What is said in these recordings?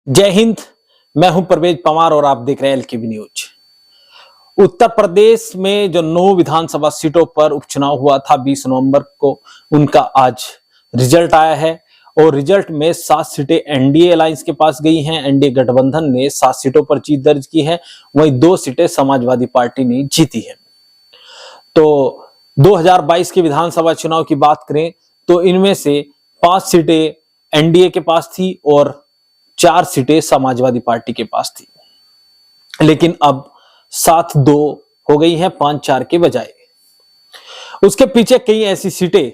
जय हिंद। मैं हूं परवेज पवार और आप देख रहे हैं एलकेबी न्यूज। उत्तर प्रदेश में जो 9 विधानसभा सीटों पर उपचुनाव हुआ था 20 नवंबर को, उनका आज रिजल्ट आया है और रिजल्ट में 7 सीटें एनडीए अलायंस के पास गई हैं। एनडीए गठबंधन ने 7 सीटों पर जीत दर्ज की है, वहीं 2 सीटें समाजवादी पार्टी ने जीती है। तो 2022 के विधानसभा चुनाव की बात करें तो इनमें से 5 सीटें एनडीए के पास थी और 4 सीटें समाजवादी पार्टी के पास थी, लेकिन अब 7-2 हो गई हैं 5-4 के बजाय। उसके पीछे कई ऐसी सीटें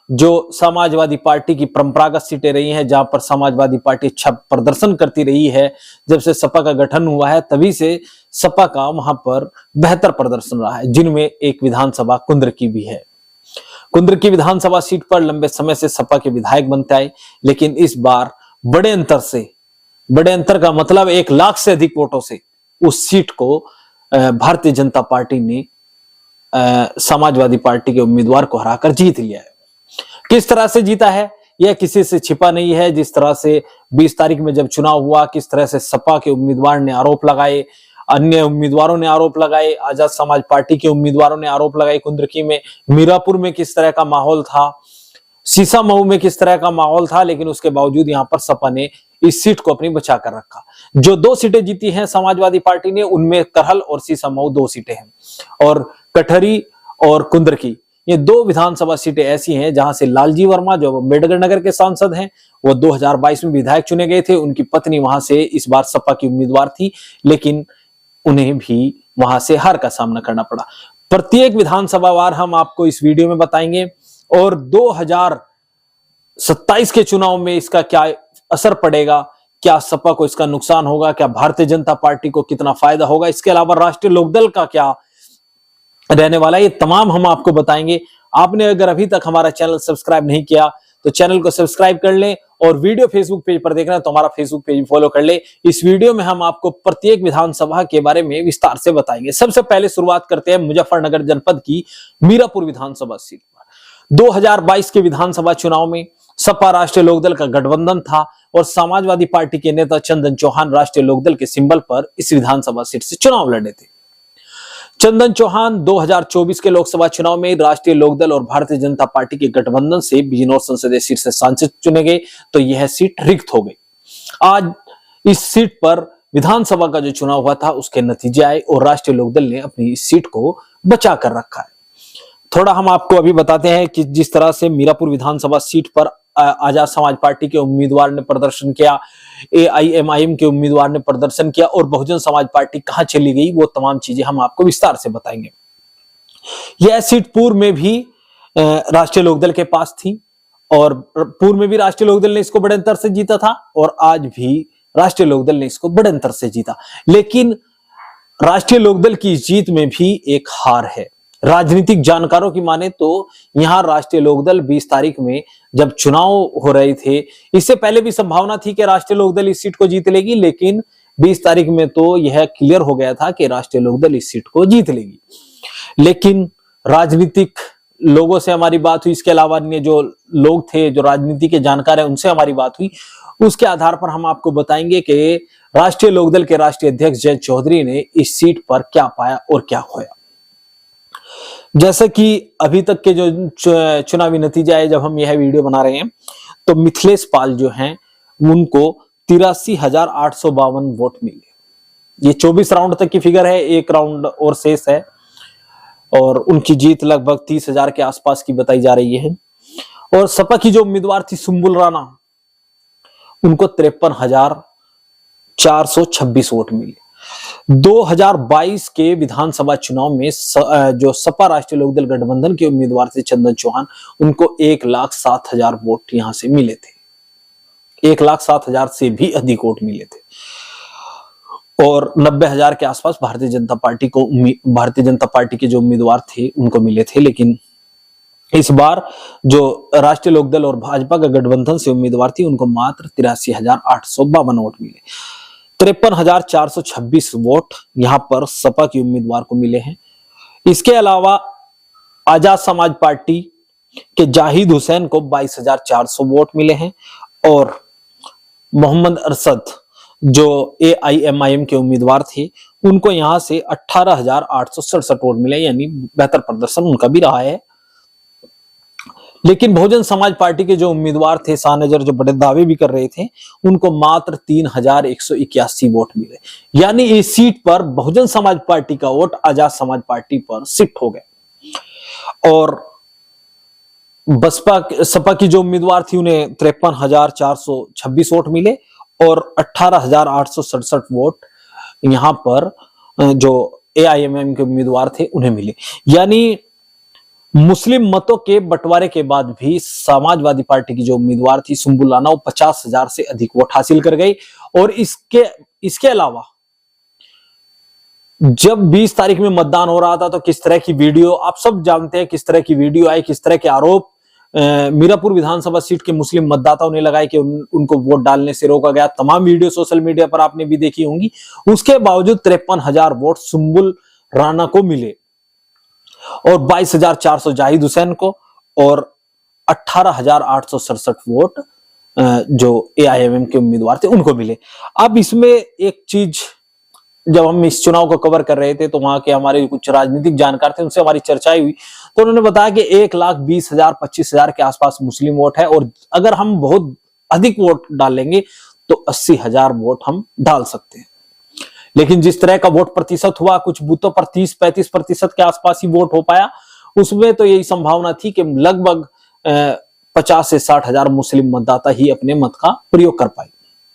जो समाजवादी पार्टी की परंपरागत सीटें रही हैं, जहां पर समाजवादी पार्टी अच्छा प्रदर्शन करती रही है। जब से सपा का गठन हुआ है तभी से सपा का वहां पर बेहतर प्रदर्शन रहा है, जिनमें एक विधानसभा कुंद्रकी भी है। कुंद्रकी विधानसभा सीट पर लंबे समय से सपा के विधायक बनते आए, लेकिन इस बार बड़े अंतर का मतलब 1 लाख से अधिक वोटों से उस सीट को भारतीय जनता पार्टी ने समाजवादी पार्टी के उम्मीदवार को हराकर जीत लिया है। किस तरह से जीता है यह किसी से छिपा नहीं है। जिस तरह से 20 तारीख में जब चुनाव हुआ, किस तरह से सपा के उम्मीदवार ने आरोप लगाए, अन्य उम्मीदवारों ने आरोप लगाए, आजाद समाज पार्टी के उम्मीदवारों ने आरोप लगाए। कुंद्रकी में, मीरापुर में किस तरह का माहौल था, सीसामऊ में किस तरह का माहौल था, लेकिन उसके बावजूद यहां पर सपा ने इस सीट को अपनी बचा कर रखा। जो 2 सीटें जीती हैं समाजवादी पार्टी ने, उनमें करहल और सीसामऊ 2 सीटें हैं, और कठहरी और कुंद्रकी ये 2 विधानसभा सीटें ऐसी हैं जहां से लालजी वर्मा, जो अम्बेडकर नगर के सांसद हैं, वो 2022 में विधायक चुने गए थे। उनकी पत्नी वहां से इस बार सपा की उम्मीदवार थी, लेकिन उन्हें भी वहां से हार का सामना करना पड़ा। प्रत्येक विधानसभा वार हम आपको इस वीडियो में बताएंगे और 2027 के चुनाव में इसका क्या असर पड़ेगा, क्या सपा को इसका नुकसान होगा, क्या भारतीय जनता पार्टी को कितना फायदा होगा, इसके अलावा राष्ट्रीय लोकदल का क्या रहने वाला है, ये तमाम हम आपको बताएंगे। आपने अगर अभी तक हमारा चैनल सब्सक्राइब नहीं किया तो चैनल को सब्सक्राइब कर लें, और वीडियो फेसबुक पेज पर देख रहे हैं तो हमारा फेसबुक पेज फॉलो कर ले। इस वीडियो में हम आपको प्रत्येक विधानसभा के बारे में विस्तार से बताएंगे। सबसे पहले शुरुआत करते हैं मुजफ्फरनगर जनपद की मीरापुर विधानसभा सीट पर। 2022 के विधानसभा चुनाव में सपा राष्ट्रीय लोकदल का गठबंधन था और समाजवादी पार्टी के नेता चंदन चौहान राष्ट्रीय लोकदल के सिंबल पर इस विधानसभा सीट से चुनाव लड़े थे। चंदन चौहान 2024 के लोकसभा चुनाव में राष्ट्रीय लोकदल और भारतीय जनता पार्टी के गठबंधन से बिजनौर संसदीय सीट से सांसद चुने गए, तो यह सीट रिक्त हो गई। आज इस सीट पर विधानसभा का जो चुनाव हुआ था उसके नतीजे आए और राष्ट्रीय लोकदल ने अपनी इस सीट को बचा कर रखा है। थोड़ा हम आपको अभी बताते हैं कि जिस तरह से मीरापुर विधानसभा सीट पर आजाद समाज पार्टी के उम्मीदवार ने प्रदर्शन किया, एआईएमआईएम के उम्मीदवार ने प्रदर्शन किया और बहुजन समाज पार्टी कहां चली गई, वो तमाम चीजें हम आपको विस्तार से बताएंगे। यह सीट पूर्व में भी राष्ट्रीय लोकदल के पास थी और पूर्व में भी राष्ट्रीय लोकदल ने इसको बड़े अंतर से जीता था और आज भी राष्ट्रीय लोकदल ने इसको बड़े अंतर से जीता। लेकिन राष्ट्रीय लोकदल की जीत में भी एक हार है। राजनीतिक जानकारों की माने तो यहां राष्ट्रीय लोकदल 20 तारीख में जब चुनाव हो रहे थे, इससे पहले भी संभावना थी कि राष्ट्रीय लोकदल इस सीट को जीत लेगी, लेकिन 20 तारीख में तो यह क्लियर हो गया था कि राष्ट्रीय लोकदल इस सीट को जीत लेगी। लेकिन राजनीतिक लोगों से हमारी बात हुई, इसके अलावा अन्य जो लोग थे, जो राजनीति के जानकार है, उनसे हमारी बात हुई। उसके आधार पर हम आपको बताएंगे कि राष्ट्रीय लोकदल के राष्ट्रीय अध्यक्ष जय चौधरी ने इस सीट पर क्या पाया और क्या खोया। जैसे कि अभी तक के जो चुनावी नतीजे आए, जब हम यह वीडियो बना रहे हैं, तो मिथिलेश पाल जो हैं उनको 83,852 वोट मिले। ये 24 राउंड तक की फिगर है, 1 राउंड और शेष है और उनकी जीत लगभग 30,000 के आसपास की बताई जा रही है। और सपा की जो उम्मीदवार थी सुम्बुल राणा, उनको 53,426 वोट मिले। 2022 के विधानसभा चुनाव में जो सपा राष्ट्रीय लोकदल गठबंधन के उम्मीदवार थे चंदन चौहान, उनको 1,07,000 वोट यहां से मिले थे। 1,07,000 से भी अधिक वोट मिले थे और 90,000 के आसपास भारतीय जनता पार्टी के जो उम्मीदवार थे उनको मिले थे। लेकिन इस बार जो राष्ट्रीय लोकदल और भाजपा का गठबंधन से उम्मीदवार थी उनको मात्र 83,852 वोट मिले। 53,426 वोट यहां पर सपा की उम्मीदवार को मिले हैं। इसके अलावा आजाद समाज पार्टी के जाहिद हुसैन को 22,400 वोट मिले हैं और मोहम्मद अरशद जो AIMIM के उम्मीदवार थे उनको यहां से 18,867 वोट मिले, यानी बेहतर प्रदर्शन उनका भी रहा है। लेकिन बहुजन समाज पार्टी के जो उम्मीदवार थे शाहनजर, जो बड़े दावे भी कर रहे थे, उनको मात्र 3,181 वोट मिले, यानी इस सीट पर बहुजन समाज पार्टी का वोट आजाद समाज पार्टी पर शिफ्ट हो गए। और बसपा सपा की जो उम्मीदवार थी उन्हें 53,426 वोट मिले और 18,867 वोट यहां पर जो AIMIM के उम्मीदवार थे उन्हें मिले। यानी मुस्लिम मतों के बंटवारे के बाद भी समाजवादी पार्टी की जो उम्मीदवार थी सुंबुल राणा, वो 50,000 से अधिक वोट हासिल कर गई। और इसके अलावा जब 20 तारीख में मतदान हो रहा था तो किस तरह की वीडियो, आप सब जानते हैं किस तरह की वीडियो आई, किस तरह के आरोप मीरापुर विधानसभा सीट के मुस्लिम मतदाताओं ने लगाए कि उनको वोट डालने से रोका गया। तमाम वीडियो सोशल मीडिया पर आपने भी देखी होंगी। उसके बावजूद 53,000 वोट सुंबुल राणा को मिले और 22,400 जाहिद हुसैन को और 18,867 वोट जो AIMIM के उम्मीदवार थे उनको मिले। अब इसमें एक चीज, जब हम इस चुनाव को कवर कर रहे थे तो वहां के हमारे कुछ राजनीतिक जानकार थे, उनसे हमारी चर्चाएं हुई तो उन्होंने बताया कि 1,20,000 25,000 के आसपास मुस्लिम वोट है और अगर हम बहुत अधिक वोट डालेंगे तो 80,000 वोट हम डाल सकते हैं। लेकिन जिस तरह का वोट प्रतिशत हुआ, कुछ बूथों पर 30-35% के आसपास ही वोट हो पाया, उसमें तो यही संभावना थी कि लगभग 50 से 60,000 मुस्लिम मतदाता ही अपने मत का प्रयोग कर पाए,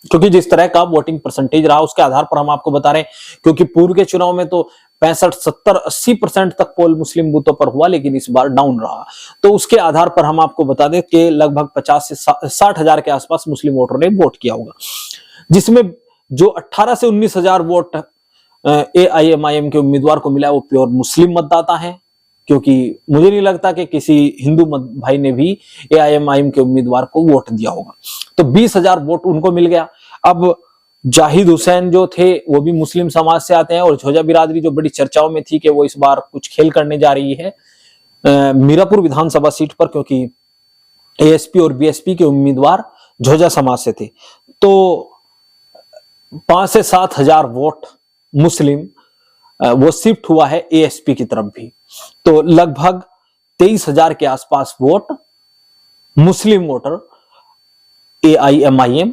क्योंकि जिस तरह का वोटिंग परसेंटेज रहा उसके आधार पर हम आपको बता रहे हैं। क्योंकि पूर्व के चुनाव में तो 65, 70, 80% तक पोल मुस्लिम बूथों पर हुआ, लेकिन इस बार डाउन रहा। तो उसके आधार पर हम आपको बता दें कि लगभग 50 से 60,000 के आसपास मुस्लिम वोटरों ने वोट किया होगा, जिसमें जो 18 से 19,000 वोट AIMIM के उम्मीदवार को मिला वो प्योर मुस्लिम मतदाता है। क्योंकि मुझे नहीं लगता कि किसी हिंदू भाई ने भी AIMIM के उम्मीदवार को वोट दिया होगा। तो 20,000 वोट उनको मिल गया। अब जाहिद हुसैन जो थे वो भी मुस्लिम समाज से आते हैं और झोजा बिरादरी जो बड़ी चर्चाओं में थी कि वो इस बार कुछ खेल करने जा रही है मीरापुर विधानसभा सीट पर, क्योंकि ASP और BSP के उम्मीदवार झोजा समाज से थे। तो 5 से 7,000 वोट मुस्लिम वो शिफ्ट हुआ है ASP की तरफ भी। तो लगभग 23,000 के आसपास वोट मुस्लिम वोटर AIMIM,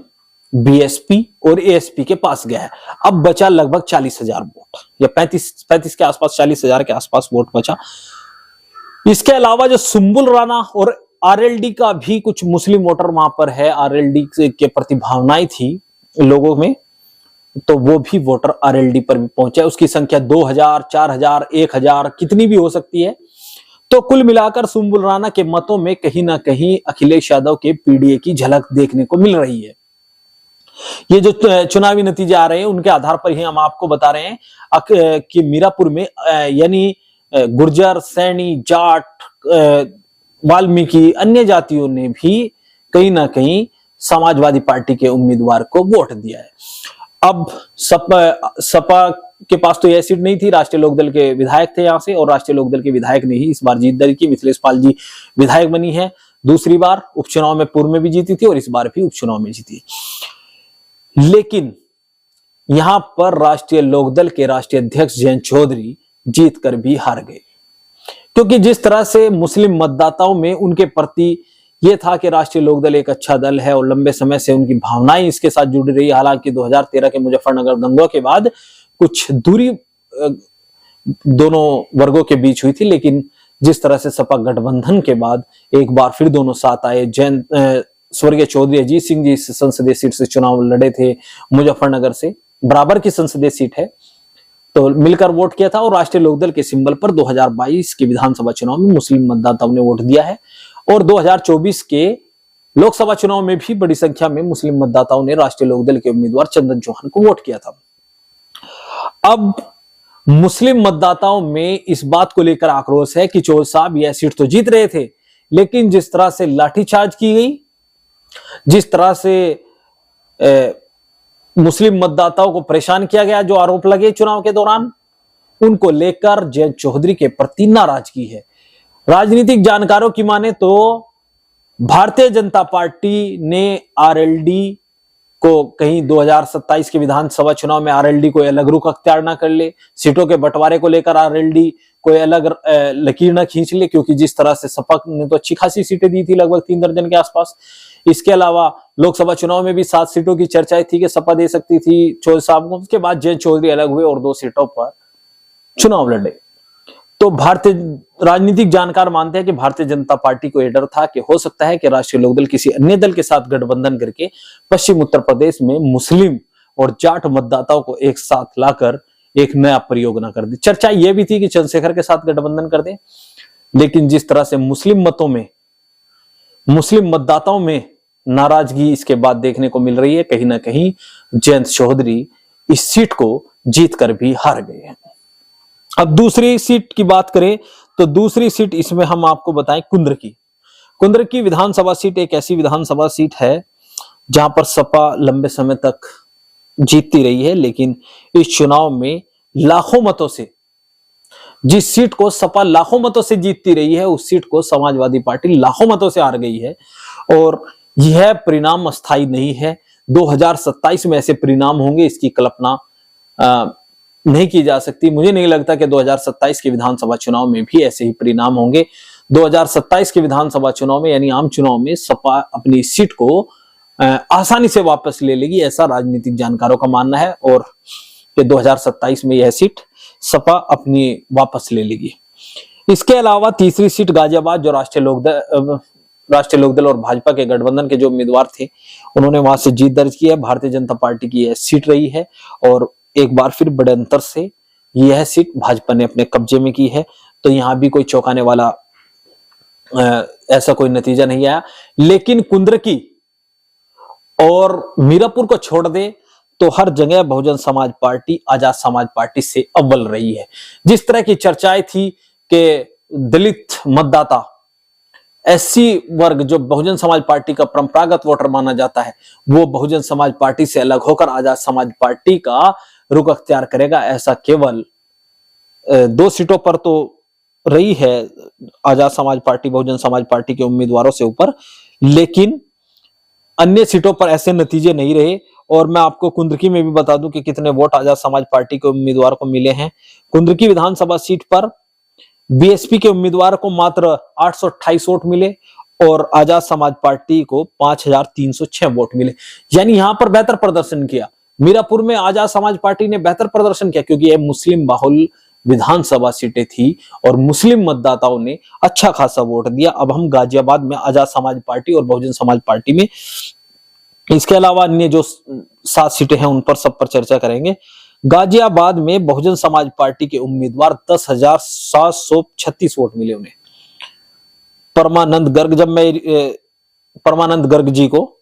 BSP और ASP के पास गया है। अब बचा लगभग 40,000 वोट या 35 के आसपास, 40,000 के आसपास वोट बचा। इसके अलावा जो सुंबुल राणा और RLD का भी कुछ मुस्लिम वोटर वहां पर है, RLD के प्रति भावनाएं थी लोगों में, तो वो भी वोटर RLD पर भी पहुंचे। उसकी संख्या 2,000, 4,000, 1,000 कितनी भी हो सकती है। तो कुल मिलाकर सुंबुल राणा के मतों में कहीं ना कहीं अखिलेश यादव के PDA की झलक देखने को मिल रही है। ये जो चुनावी नतीजे आ रहे हैं उनके आधार पर ही हम आपको बता रहे हैं कि मीरापुर में यानी गुर्जर, सैनी, जाट, वाल्मीकि, अन्य जातियों ने भी कहीं ना कहीं समाजवादी पार्टी के उम्मीदवार को वोट दिया है। अब सपा के पास तो यह सीट नहीं थी, राष्ट्रीय लोकदल के विधायक थे यहां से, और राष्ट्रीय लोकदल के विधायक ने ही इस बार जीत दर्ज की। मिथिलेश पाल जी विधायक बनी है दूसरी बार, उपचुनाव में पूर्व में भी जीती थी और इस बार भी उपचुनाव में जीती। लेकिन यहां पर राष्ट्रीय लोकदल के राष्ट्रीय अध्यक्ष जयंत चौधरी जीतकर भी हार गए, क्योंकि जिस तरह से मुस्लिम मतदाताओं में उनके प्रति ये था कि राष्ट्रीय लोकदल एक अच्छा दल है और लंबे समय से उनकी भावनाएं इसके साथ जुड़ी रही। हालांकि 2013 के मुजफ्फरनगर दंगों के बाद कुछ दूरी दोनों वर्गों के बीच हुई थी, लेकिन जिस तरह से सपा गठबंधन के बाद एक बार फिर दोनों साथ आए। स्वर्गीय चौधरी अजीत सिंह जी इस संसदीय सीट से चुनाव लड़े थे, मुजफ्फरनगर से बराबर की संसदीय सीट है, तो मिलकर वोट किया था और राष्ट्रीय लोकदल के सिंबल पर 2022 के विधानसभा चुनाव में मुस्लिम मतदाताओं ने वोट दिया है और 2024 के लोकसभा चुनाव में भी बड़ी संख्या में मुस्लिम मतदाताओं ने राष्ट्रीय लोकदल के उम्मीदवार चंदन चौहान को वोट किया था। अब मुस्लिम मतदाताओं में इस बात को लेकर आक्रोश है कि चौधरी साहब यह सीट तो जीत रहे थे, लेकिन जिस तरह से लाठीचार्ज की गई, जिस तरह से मुस्लिम मतदाताओं को परेशान किया गया, जो आरोप लगे चुनाव के दौरान, उनको लेकर जयंत चौधरी के प्रति नाराजगी है। राजनीतिक जानकारों की माने तो भारतीय जनता पार्टी ने RLD को कहीं 2027 के विधानसभा चुनाव में आरएलडी कोई अलग रुख अख्तियार ना कर ले, सीटों के बंटवारे को लेकर आरएलडी कोई अलग लकीर ना खींच ले, क्योंकि जिस तरह से सपा ने तो अच्छी खासी सीटें दी थी, लगभग 3 दर्जन के आसपास। इसके अलावा लोकसभा चुनाव में भी 7 सीटों की चर्चाएं थी कि सपा दे सकती थी चौधरी साहब को। उसके बाद जयंत चौधरी अलग हुए और 2 सीटों पर चुनाव लड़े। तो भारतीय राजनीतिक जानकार मानते हैं कि भारतीय जनता पार्टी को यह डर था कि हो सकता है कि राष्ट्रीय लोकदल किसी अन्य दल के साथ गठबंधन करके पश्चिम उत्तर प्रदेश में मुस्लिम और जाट मतदाताओं को एक साथ लाकर एक नया प्रयोग ना कर दे। चर्चा यह भी थी कि चंद्रशेखर के साथ गठबंधन कर दे, लेकिन जिस तरह से मुस्लिम मतदाताओं में नाराजगी इसके बाद देखने को मिल रही है, कहीं ना कहीं जयंत चौधरी इस सीट को जीत कर भी हार गए हैं। अब दूसरी सीट की बात करें तो दूसरी सीट इसमें हम आपको बताएं कुंद्र की विधानसभा सीट एक ऐसी विधानसभा सीट है जहां पर सपा लंबे समय तक जीतती रही है, लेकिन इस चुनाव में लाखों मतों से, जिस सीट को सपा लाखों मतों से जीतती रही है, उस सीट को समाजवादी पार्टी लाखों मतों से हार गई है। और यह परिणाम अस्थायी नहीं है, 2027 में ऐसे परिणाम होंगे, इसकी कल्पना नहीं की जा सकती। मुझे नहीं लगता कि 2027 के विधानसभा चुनाव में भी ऐसे ही परिणाम होंगे। 2027 के विधानसभा चुनाव में यानी आम चुनाव में सपा अपनी सीट को आसानी से वापस ले लेगी, ऐसा राजनीतिक जानकारों का मानना है, और कि 2027 में यह सीट सपा अपनी वापस ले लेगी। इसके अलावा तीसरी सीट गाजियाबाद, जो राष्ट्रीय लोकदल और भाजपा के गठबंधन के जो उम्मीदवार थे उन्होंने वहां से जीत दर्ज की है। भारतीय जनता पार्टी की यह सीट रही है और एक बार फिर बड़े अंतर से यह सीट भाजपा ने अपने कब्जे में की है। तो यहां भी कोई चौंकाने वाला ऐसा कोई नतीजा नहीं आया। लेकिन कुंद्रकी और मीरापुर को छोड़ दे तो हर जगह बहुजन समाज पार्टी आजाद समाज पार्टी से अव्वल रही है। जिस तरह की चर्चाएं थी कि दलित मतदाता, एससी वर्ग जो बहुजन समाज पार्टी का परंपरागत वोटर माना जाता है, वो बहुजन समाज पार्टी से अलग होकर आजाद समाज पार्टी का रुख अख्तियार करेगा, ऐसा केवल 2 सीटों पर तो रही है आजाद समाज पार्टी बहुजन समाज पार्टी के उम्मीदवारों से ऊपर, लेकिन अन्य सीटों पर ऐसे नतीजे नहीं रहे। और मैं आपको कुंद्रकी में भी बता दूं कि कितने वोट आजाद समाज पार्टी के उम्मीदवार को मिले हैं। कुंद्रकी विधानसभा सीट पर बीएसपी के उम्मीदवार को मात्र 828 वोट मिले और आजाद समाज पार्टी को 5306 वोट मिले, यानी यहां पर बेहतर प्रदर्शन किया। मीरापुर में आजाद समाज पार्टी ने बेहतर प्रदर्शन किया क्योंकि यह मुस्लिम बाहुल विधानसभा सीटें थी और मुस्लिम मतदाताओं ने अच्छा खासा वोट दिया। अब हम गाजियाबाद में आजाद समाज पार्टी और बहुजन समाज पार्टी में, इसके अलावा अन्य जो 7 सीटें हैं उन पर सब पर चर्चा करेंगे। गाजियाबाद में बहुजन समाज पार्टी के उम्मीदवार 10,736 वोट मिले उन्हें। परमानंद गर्ग जी को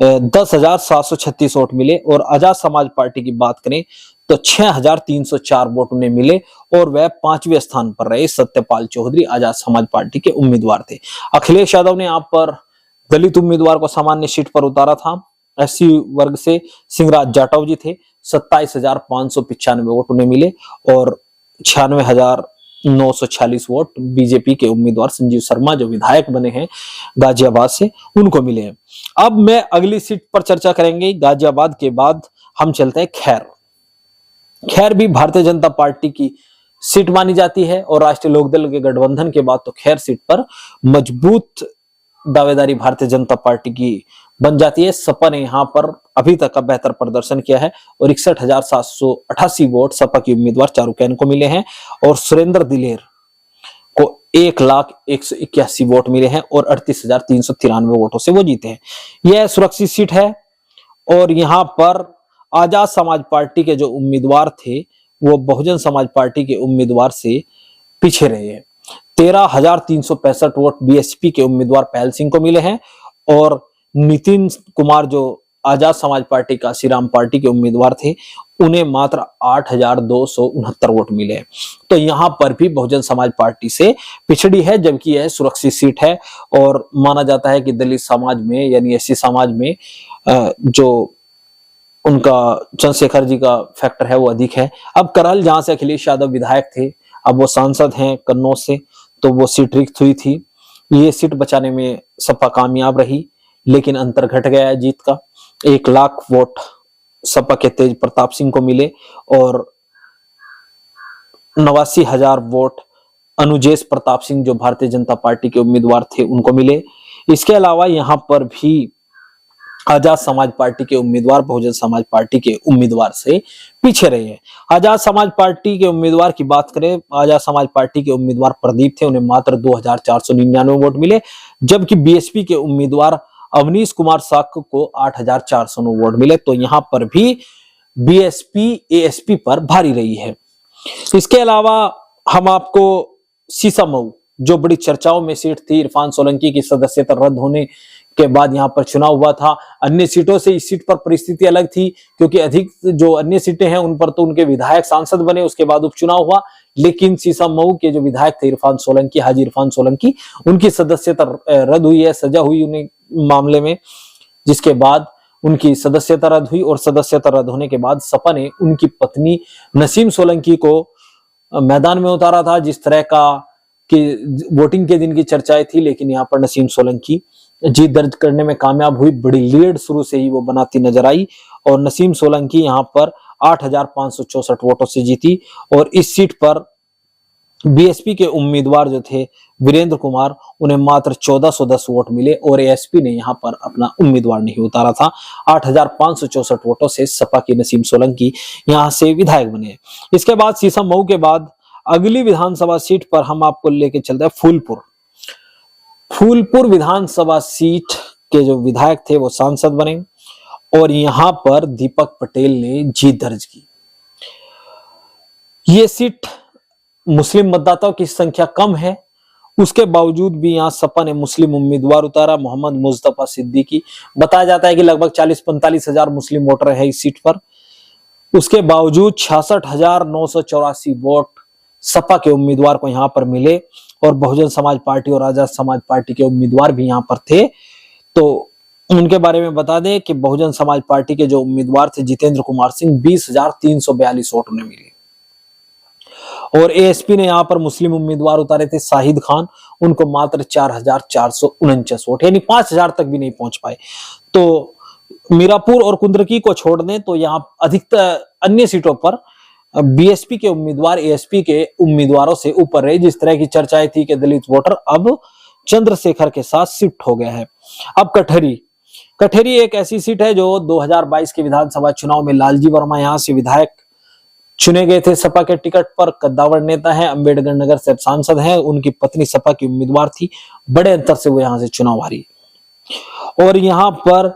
10,736 वोट मिले और आजाद समाज पार्टी की बात करें तो 6,304 वोट उन्हें मिले और वह 5वें स्थान पर रहे। सत्यपाल चौधरी आजाद समाज पार्टी के उम्मीदवार थे। अखिलेश यादव ने यहाँ पर दलित उम्मीदवार को सामान्य सीट पर उतारा था। एससी वर्ग से सिंहराज जाटव जी थे, 27,595 वोट उन्हें मिले और 96,946 वोट बीजेपी के उम्मीदवार संजीव शर्मा जो विधायक बने हैं गाजियाबाद से, उनको मिले हैं। अब मैं अगली सीट पर चर्चा करेंगे। गाजियाबाद के बाद हम चलते हैं खैर भी भारतीय जनता पार्टी की सीट मानी जाती है और राष्ट्रीय लोकदल के गठबंधन के बाद तो खैर सीट पर मजबूत दावेदारी भारतीय जनता पार्टी की बन जाती है। सपा ने यहां पर अभी तक का बेहतर प्रदर्शन किया है और 61,788 वोट सपा की उम्मीदवार चारुकैन को मिले हैं और सुरेंद्र दिलेर को 1,01,81 वोट मिले हैं और 38,393 वोटों से वो जीते हैं। यह सुरक्षित सीट है और यहां पर आजाद समाज पार्टी के जो उम्मीदवार थे वो बहुजन समाज पार्टी के उम्मीदवार से पीछे रहे हैं। 13,365 वोट बीएसपी के उम्मीदवार पहल सिंह को मिले हैं और नितिन कुमार जो आजाद समाज पार्टी का श्रीराम पार्टी के उम्मीदवार थे उन्हें मात्र 8,269 वोट मिले। तो यहां पर भी बहुजन समाज पार्टी से पिछड़ी है, जबकि यह सुरक्षित सीट है और माना जाता है कि दलित समाज में यानी एससी समाज में जो उनका चंद्रशेखर जी का फैक्टर है वो अधिक है। अब करहल जहां से अखिलेश यादव विधायक थे, अब वो सांसद हैं कन्नौज से, तो वो सीट रिक्त हुई थी। ये सीट बचाने में सपा कामयाब रही, लेकिन अंतर घट गया है जीत का। 1 लाख वोट सपा के तेज प्रताप सिंह को मिले और 89,000 वोट अनुजेश प्रताप सिंह जो भारतीय जनता पार्टी के उम्मीदवार थे उनको मिले। इसके अलावा यहां पर भी आजाद समाज पार्टी के उम्मीदवार बहुजन समाज पार्टी के उम्मीदवार से पीछे रहे हैं। आजाद समाज पार्टी के उम्मीदवार की बात करें, आजाद समाज पार्टी के उम्मीदवार प्रदीप थे, उन्हें मात्र 2,499 वोट मिले, जबकि बीएसपी के उम्मीदवार अवनीश कुमार साक्य को 8,409 वोट मिले। तो यहां पर भी बीएसपी एएसपी पर भारी रही है। इसके अलावा हम आपको सीसामऊ जो बड़ी चर्चाओं में सीट थी, इरफान सोलंकी की सदस्यता रद्द होने के बाद यहां पर चुनाव हुआ था। अन्य सीटों से इस सीट पर परिस्थिति अलग थी, क्योंकि अधिक जो अन्य सीटें हैं उन पर तो उनके विधायक सांसद बने, उसके बाद उपचुनाव हुआ। लेकिन सीसामऊ के जो विधायक थे इरफान सोलंकी, हाजी इरफान सोलंकी, उनकी सदस्यता रद्द हुई है, सजा हुई उन्हें मामले में, जिसके बाद उनकी सदस्यता रद्द हुई। और सदस्यता रद्द होने के बाद सपा ने उनकी पत्नी नसीम सोलंकी को मैदान में उतारा था। जिस तरह का कि वोटिंग के दिन की चर्चाएं थी, लेकिन यहाँ पर नसीम सोलंकी जीत दर्ज करने में कामयाब हुई। बड़ी लीड शुरू से ही वो बनाती नजर आई और नसीम सोलंकी यहाँ पर 8,564 वोटों से जीती। और इस सीट पर बीएसपी के उम्मीदवार जो थे वीरेंद्र कुमार, उन्हें मात्र 1,410 वोट मिले और एएसपी ने यहां पर अपना उम्मीदवार नहीं उतारा था। 8,564 वोटों से सपा की नसीम सोलंकी यहां से विधायक बने। इसके बाद सीसामऊ के बाद अगली विधानसभा सीट पर हम आपको लेके चलते हैं फूलपुर। फूलपुर विधानसभा सीट के जो विधायक थे वो सांसद बने और यहां पर दीपक पटेल ने जीत दर्ज की। ये सीट मुस्लिम मतदाताओं की संख्या कम है, उसके बावजूद भी यहां सपा ने मुस्लिम उम्मीदवार उतारा, मोहम्मद मुस्तफा सिद्दीकी। बताया जाता है कि लगभग 40-45 हजार मुस्लिम वोटर है इस सीट पर। उसके बावजूद 66,984 वोट सपा के उम्मीदवार को यहां पर मिले और बहुजन समाज पार्टी और आजाद समाज पार्टी के उम्मीदवार भी यहां पर थे। तो उनके बारे में बता दें कि बहुजन समाज पार्टी के जो उम्मीदवार थे जितेंद्र कुमार सिंह, 20,342 वोट उन्हें मिले। और एएसपी ने यहां पर मुस्लिम उम्मीदवार उतारे थे शाहिद खान, उनको मात्र 4,449 वोट, यानी 5,000 तक भी नहीं पहुंच पाए। तो मीरापुर और कुंद्रकी को छोड़ दें तो यहां अधिकतर अन्य सीटों पर बीएसपी के उम्मीदवार एएसपी के उम्मीदवारों से ऊपर रहे। जिस तरह की चर्चाएं थी कि दलित वोटर अब चंद्रशेखर के साथ शिफ्ट हो गया है। अब कटहरी एक ऐसी सीट है जो 2022 के विधानसभा चुनाव में लालजी वर्मा यहां से विधायक चुने गए थे सपा के टिकट पर। कद्दावर नेता है, अंबेडकर नगर से सांसद हैं, उनकी पत्नी सपा की उम्मीदवार थी, बड़े अंतर से वो यहां से चुनाव हारी। और यहां पर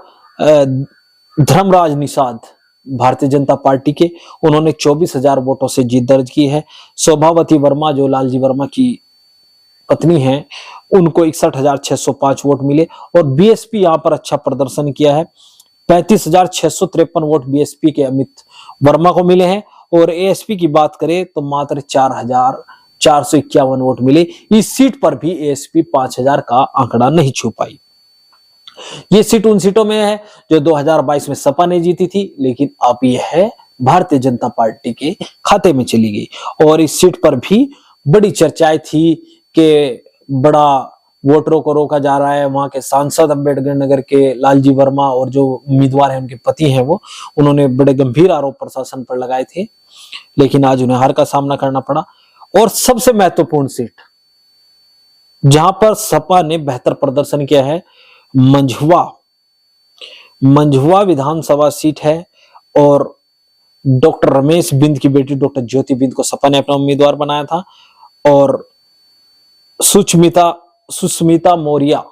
धर्मराज निषाद भारतीय जनता पार्टी के, उन्होंने 24,000 वोटों से जीत दर्ज की है। शोभावती वर्मा जो लालजी वर्मा की पत्नी हैं, उनको 61,605 वोट मिले। और बीएसपी यहां पर अच्छा प्रदर्शन किया है, 35,653 वोट बीएसपी के अमित वर्मा को मिले हैं। और एएसपी की बात करें तो मात्र 4,451 वोट मिले। इस सीट पर भी एएसपी 5,000 का आंकड़ा नहीं छू पाई। ये सीट उन सीटों में है जो 2022 में सपा ने जीती थी, लेकिन अब यह है भारतीय जनता पार्टी के खाते में चली गई। और इस सीट पर भी बड़ी चर्चाएं थी कि बड़ा वोटरों को रोका जा रहा है। वहां के सांसद अंबेडकर नगर के लालजी वर्मा और जो उम्मीदवार हैं उनके पति हैं वो, उन्होंने बड़े गंभीर आरोप प्रशासन पर लगाए थे, लेकिन आज उन्हें हार का सामना करना पड़ा। और सबसे महत्वपूर्ण सीट जहां पर सपा ने बेहतर प्रदर्शन किया है, मंझुआ विधानसभा सीट है। और डॉक्टर रमेश बिंद की बेटी डॉक्टर ज्योति बिंद को सपा ने अपना उम्मीदवार बनाया था। और सुष्मिता मौर्य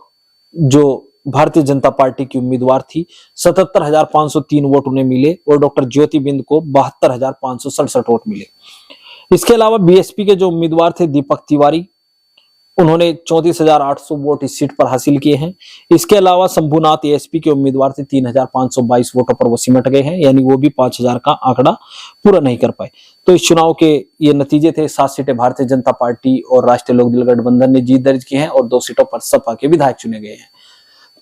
जो भारतीय जनता पार्टी की उम्मीदवार थी, 77,503 वोट उन्हें मिले और डॉक्टर ज्योति बिंद को 72,567 वोट मिले। इसके अलावा बीएसपी के जो उम्मीदवार थे दीपक तिवारी, उन्होंने 34,800 वोट इस सीट पर हासिल किए हैं। इसके अलावा शंभुनाथ एएसपी के उम्मीदवार थे, 3,522 वोटों पर वो सिमट गए हैं, यानी वो भी 5,000 का आंकड़ा पूरा नहीं कर पाए। तो इस चुनाव के ये नतीजे थे। 7 सीटें भारतीय जनता पार्टी और राष्ट्रीय लोकदल गठबंधन ने जीत दर्ज की हैं और 2 सीटों पर सपा के विधायक चुने गए हैं।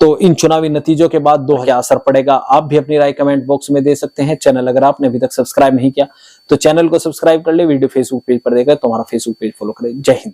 तो इन चुनावी नतीजों के बाद 2 क्या असर पड़ेगा, आप भी अपनी राय कमेंट बॉक्स में दे सकते हैं। चैनल अगर आपने अभी तक सब्सक्राइब नहीं किया तो चैनल को सब्सक्राइब कर ले। वीडियो फेसबुक पेज पर देखा तो हमारा फेसबुक पेज फॉलो करें। जय हिंद।